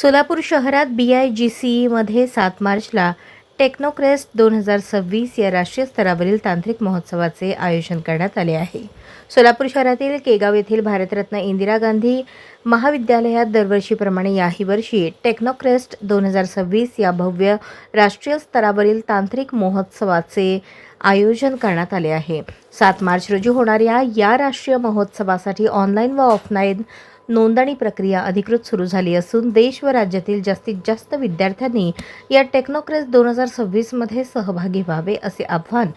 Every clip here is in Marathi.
सोलापूर शहरात BIGCEमध्ये 7 मार्चला टेक्नोक्रेस्ट 2026 या राष्ट्रीय स्तरावरील तांत्रिक महोत्सवाचे आयोजन करण्यात आले आहे. सोलापूर शहरातील केगाव येथील भारतरत्न इंदिरा गांधी महाविद्यालयात दरवर्षीप्रमाणे याही वर्षी टेक्नोक्रेस्ट 2026 या भव्य राष्ट्रीय स्तरावरील तांत्रिक महोत्सवाचे आयोजन करण्यात आले आहे. 7 मार्च रोजी होणाऱ्या या राष्ट्रीय महोत्सवासाठी ऑनलाईन व ऑफलाईन नोंदणी प्रक्रिया अधिकृत सुरू झाली असून देश व राज्यातील जास्तीत जास्त विद्यार्थ्यांनी या टेक्नोक्रेस्ट 2026 मध्ये सहभागी व्हावे असे आवाहन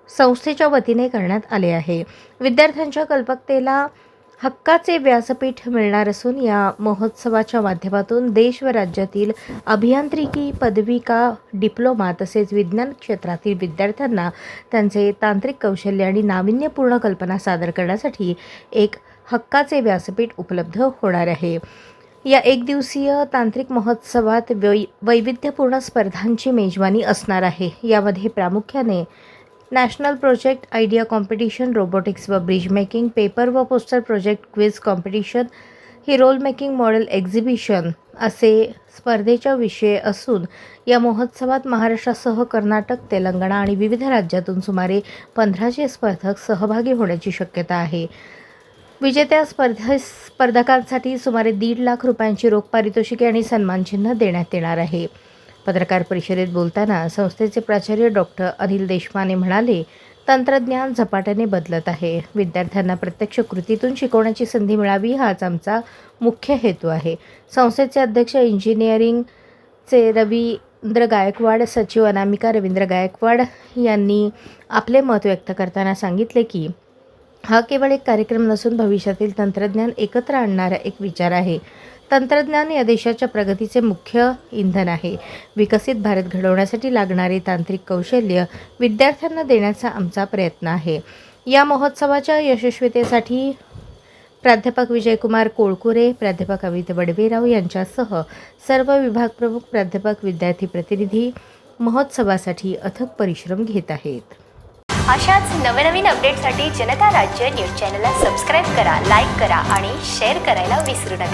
संस्थेच्या वतीने करण्यात आले आहे. विद्यार्थ्यांच्या कल्पकतेला हक्काचे व्यासपीठ मिळणार असून या महोत्सवाच्या माध्यमातून देश व राज्यातील अभियांत्रिकी, पदविका, डिप्लोमा तसेच विज्ञान क्षेत्रातील विद्यार्थ्यांना त्यांचे तांत्रिक कौशल्य आणि नाविन्यपूर्ण कल्पना सादर करण्यासाठी एक हक्काचे व्यासपीठ उपलब्ध होणार आहे. या एकदिवसीय तांत्रिक महोत्सवात वैविध्यपूर्ण स्पर्धांची मेजवानी असणार आहे. यामध्ये प्रामुख्याने national project idea competition, robotics व ब्रिज मेकिंग, पेपर व पोस्टर प्रोजेक्ट क्विज कॉम्पिटिशन, ही रोल मेकिंग मॉडेल एक्झिबिशन असे स्पर्धेचे विषय असून या महोत्सवात महाराष्ट्रासह कर्नाटक, तेलंगणा आणि विविध राज्यातून सुमारे 1500 स्पर्धक सहभागी होण्याची शक्यता आहे. विजेत्या स्पर्धकांसाठी सुमारे 1.5 लाख रुपयांची रोख पारितोषिके आणि सन्मानचिन्ह देण्यात येणार आहे. पत्रकार परिषदेत बोलताना संस्थेचे प्राचार्य डॉक्टर अनिल देशपांडे म्हणाले, तंत्रज्ञान झपाट्याने बदलत आहे. विद्यार्थ्यांना प्रत्यक्ष कृतीतून शिकवण्याची संधी मिळावी हाच आमचा मुख्य हेतू आहे. संस्थेचे अध्यक्ष इंजिनिअरिंगचे रवींद्र गायकवाड, सचिव अनामिका रवींद्र गायकवाड यांनी आपले मत व्यक्त करताना सांगितले की हा केवळ एक कार्यक्रम नसून भविष्यातील तंत्रज्ञान एकत्र आणणारा एक विचार आहे. तंत्रज्ञान या देशाच्या प्रगतीचे मुख्य इंधन आहे. विकसित भारत घडवण्यासाठी लागणारे तांत्रिक कौशल्य विद्यार्थ्यांना देण्याचा आमचा प्रयत्न आहे. या महोत्सवाच्या यशस्वीतेसाठी प्राध्यापक विजयकुमार कोळकुरे, प्राध्यापक अमित वडवेराव यांच्यासह सर्व विभाग प्रमुख, प्राध्यापक, विद्यार्थी प्रतिनिधी महोत्सवासाठी अथक परिश्रम घेत आहेत. अशाच नवनवीन अपडेटसाठी जनता राज्य न्यूज चॅनलला सबस्क्राईब करा, लाईक करा आणि शेअर करायला विसरू नका.